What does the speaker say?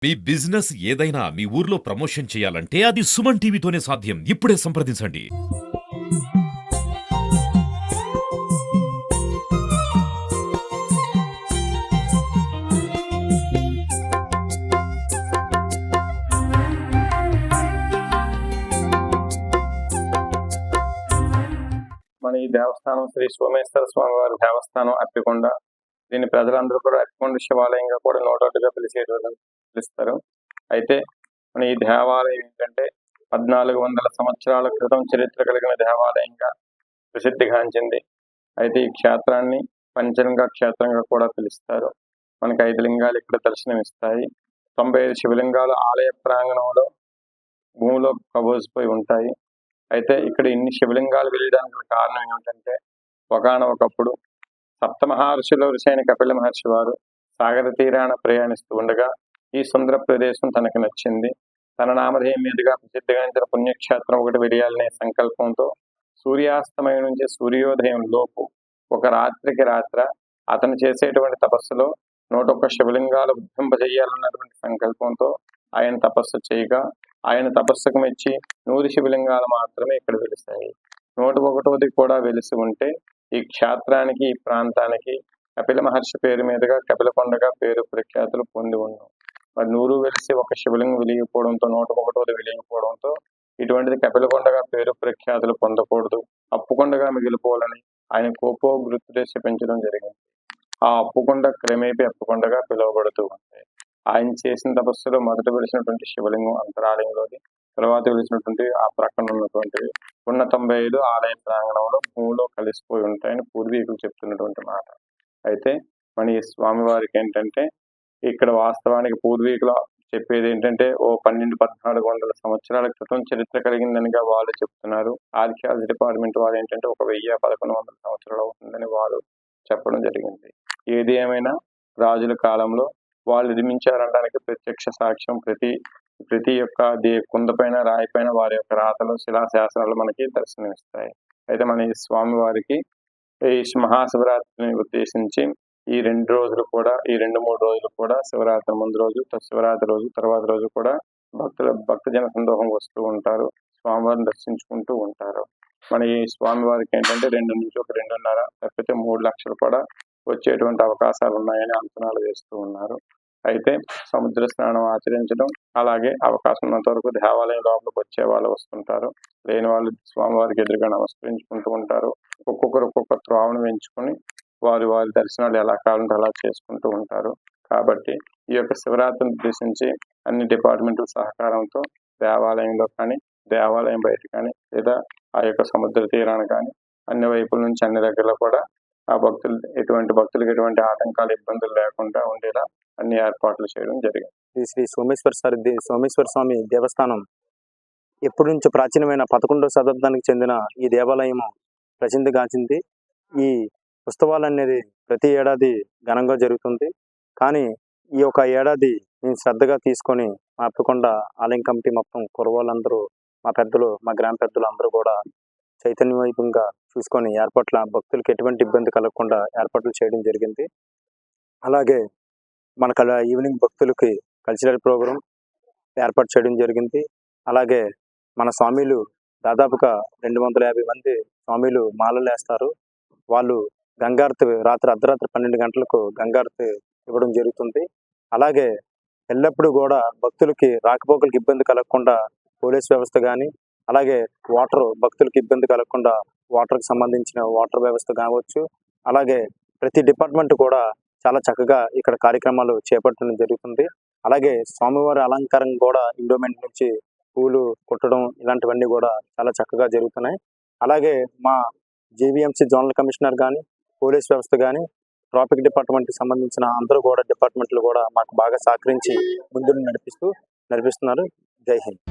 మీ business ఏదైనా మీ ఊర్లో promotion చేయాలంటే అది సుమన్ టీవీతోనే సాధ్యం. ఇప్పుడే సంప్రదించండి. మన ఈ దేవస్థానం శ్రీ సోమేశ్వర స్వామి వారి దేవస్థానం అప్పికొండ. దీన్ని ప్రజలందరూ కూడా అప్పికొండ శివాలయంగా కూడా నోటోటుగా పిలుస్తారు. అయితే మన ఈ దేవాలయం ఏంటంటే 1400 సంవత్సరాల క్రితం చరిత్ర కలిగిన దేవాలయంగా ప్రసిద్ధిగాంచింది. అయితే ఈ క్షేత్రాన్ని పంచలింగ క్షేత్రంగా కూడా పిలుస్తారు. మనకి 5 లింగాలు ఇక్కడ దర్శనమిస్తాయి. 95 శివలింగాలు ఆలయ ప్రాంగణంలో భూమిలో కబోసిపోయి ఉంటాయి. అయితే ఇక్కడ ఇన్ని శివలింగాలు వెలియడానికి కారణం ఏమిటంటే, ఒకానొకప్పుడు సప్తమహర్షుల ఋషి కపిల మహర్షి వారు సాగర తీరాన ప్రయాణిస్తూ ఉండగా ఈ సుందర ప్రదేశం తనకు నచ్చింది. తన నామధేయం మీదుగా ప్రసిద్ధిగాంచిన పుణ్యక్షేత్రం ఒకటి వెలియాలనే సంకల్పంతో సూర్యాస్తమయం నుంచి సూర్యోదయం లోపు ఒక రాత్రికి రాత్ర అతను చేసేటువంటి తపస్సులో 101 శివలింగాలు ఉద్భవింపజేయాలన్నటువంటి సంకల్పంతో ఆయన తపస్సు చేయగా, ఆయన తపస్సుకు మెచ్చి 100 శివలింగాలు మాత్రమే ఇక్కడ వెలిసాయి. 101ది కూడా వెలిసి ఉంటే ఈ క్షేత్రానికి, ఈ ప్రాంతానికి కపిల మహర్షి పేరు మీదుగా కపిలకొండగా పేరు ప్రఖ్యాతులు పొంది ఉన్నాం. మరి 100 వెలిసి ఒక శివలింగం వెలిగిపోవడంతో, 101ది వెలిగిపోవడంతో ఇటువంటిది కపిలకొండగా పేరు ప్రఖ్యాతులు పొందకూడదు, అప్పుకొండగా మిగిలిపోవాలని ఆయన కోపోగ్రతుడేసి పెంచడం జరిగింది. ఆ అప్పుకొండ క్రమేపీ అప్పుకొండగా పిలువబడుతూ ఉంటాయి. ఆయన చేసిన తపస్సులో మొదట వెలిసినటువంటి శివలింగం అంతరాలయంలోది, తర్వాత వెలిసినటువంటి ఆ ప్రక్కన ఉన్నటువంటివి ఉన్న 95 ఆలయ ప్రాంగణంలో భూమిలో కలిసిపోయి ఉంటాయని పూర్వీకులు చెప్తున్నటువంటి మాట. అయితే మన ఈ స్వామివారికి ఏంటంటే, ఇక్కడ వాస్తవానికి పూర్వీకులు చెప్పేది ఏంటంటే, 1200-1400 సంవత్సరాల క్రితం చరిత్ర కలిగిందనిగా వాళ్ళు చెప్తున్నారు. ఆర్కియాలజీ డిపార్ట్మెంట్ వాళ్ళు ఏంటంటే 1000-1100 సంవత్సరాలు అవుతుందని వాళ్ళు చెప్పడం జరిగింది. ఏది ఏమైనా రాజుల కాలంలో వాళ్ళు నిర్మించారనడానికి ప్రత్యక్ష సాక్ష్యం ప్రతి యొక్క కుందపైన, రాయిపైన వారి యొక్క రాతలు, శిలాశాసనాలు మనకి దర్శనమిస్తాయి. అయితే మన ఈ స్వామి వారికి ఈ మహాశివరాత్రిని ఉద్దేశించి ఈ 2 రోజులు కూడా, ఈ 2-3 రోజులు కూడా, శివరాత్రి ముందు రోజు, శివరాత్రి రోజు, తర్వాత రోజు కూడా భక్తజన సందోహం వస్తూ ఉంటారు, స్వామివారిని దర్శించుకుంటూ ఉంటారు. మన ఈ స్వామివారికి ఏంటంటే 2 నుంచి 2.5 లేకపోతే 3 లక్షలు కూడా వచ్చేటువంటి అవకాశాలు ఉన్నాయని అంచనాలు వేస్తూ ఉన్నారు. అయితే సముద్ర స్నానం ఆచరించడం, అలాగే అవకాశం ఉన్నంత వరకు దేవాలయం లోపలికి వచ్చే వాళ్ళు వస్తుంటారు, లేని వాళ్ళు స్వామివారికి ఎదురుగా నమస్కరించుకుంటూ ఉంటారు. ఒక్కొక్కరు ఒక్కొక్క త్రోవను ఎంచుకొని వారి దర్శనాలు ఎలా కావాలంటే అలా చేసుకుంటూ ఉంటారు. కాబట్టి ఈ యొక్క శివరాత్రిని ఉద్దేశించి అన్ని డిపార్ట్మెంట్ల సహకారంతో దేవాలయంలో కానీ, దేవాలయం బయట కానీ, లేదా ఆ యొక్క సముద్ర తీరాన్ని కానీ అన్ని వైపుల నుంచి అన్ని దగ్గరలో కూడా ఆ భక్తులకు ఎటువంటి ఆటంకాలు, ఇబ్బందులు లేకుండా ఉండేలా అన్ని ఏర్పాట్లు చేయడం జరిగింది. ఈ శ్రీ సోమేశ్వర స్వామి దేవస్థానం ఎప్పటి నుంచో ప్రాచీనమైన 11వ శతాబ్దానికి చెందిన ఈ దేవాలయం ప్రసిద్ధిగాంచింది. ఈ ఉత్సవాలు అనేది ప్రతి ఏడాది ఘనంగా జరుగుతుంది. కానీ ఈ యొక్క ఏడాది నేను శ్రద్ధగా తీసుకొని మా అప్పకొండ ఆలయం కమిటీ మొత్తం కురవాళ్ళందరూ, మా పెద్దలు, మా గ్రామ పెద్దలు అందరూ కూడా చైతన్యవంతంగా చూసుకొని భక్తులకు ఎటువంటి ఇబ్బంది కలగకుండా ఏర్పాట్లు చేయడం జరిగింది. అలాగే మన ఈవినింగ్ భక్తులకి కల్చరల్ ప్రోగ్రాం ఏర్పాటు చేయడం జరిగింది. అలాగే మన స్వామిలు దాదాపుగా 250 మంది స్వామిలు మాలలు వేస్తారు. వాళ్ళు గంగారతి అర్ధరాత్రి 12 గంటలకు గంగారతి ఇవ్వడం జరుగుతుంది. అలాగే ఎల్లప్పుడూ కూడా భక్తులకి రాకపోకలకు ఇబ్బంది కలగకుండా పోలీస్ వ్యవస్థ కానీ, అలాగే భక్తులకు ఇబ్బంది కలగకుండా వాటర్కి సంబంధించిన వాటర్ వ్యవస్థ కావచ్చు, అలాగే ప్రతి డిపార్ట్మెంట్ కూడా చాలా చక్కగా ఇక్కడ కార్యక్రమాలు చేపట్టడం జరుగుతుంది. అలాగే స్వామివారి అలంకారం కూడా ఎండోమెంట్ నుంచి పూలు కుట్టడం ఇలాంటివన్నీ కూడా చాలా చక్కగా జరుగుతున్నాయి. అలాగే మా జీవీఎంసీ జోనల్ కమిషనర్ కానీ, పోలీస్ వ్యవస్థ కానీ, ట్రాఫిక్ డిపార్ట్మెంట్కి సంబంధించిన అందరూ కూడా డిపార్ట్మెంట్లు కూడా మాకు బాగా సహకరించి ముందు నడిపిస్తున్నారు. జై హింద్.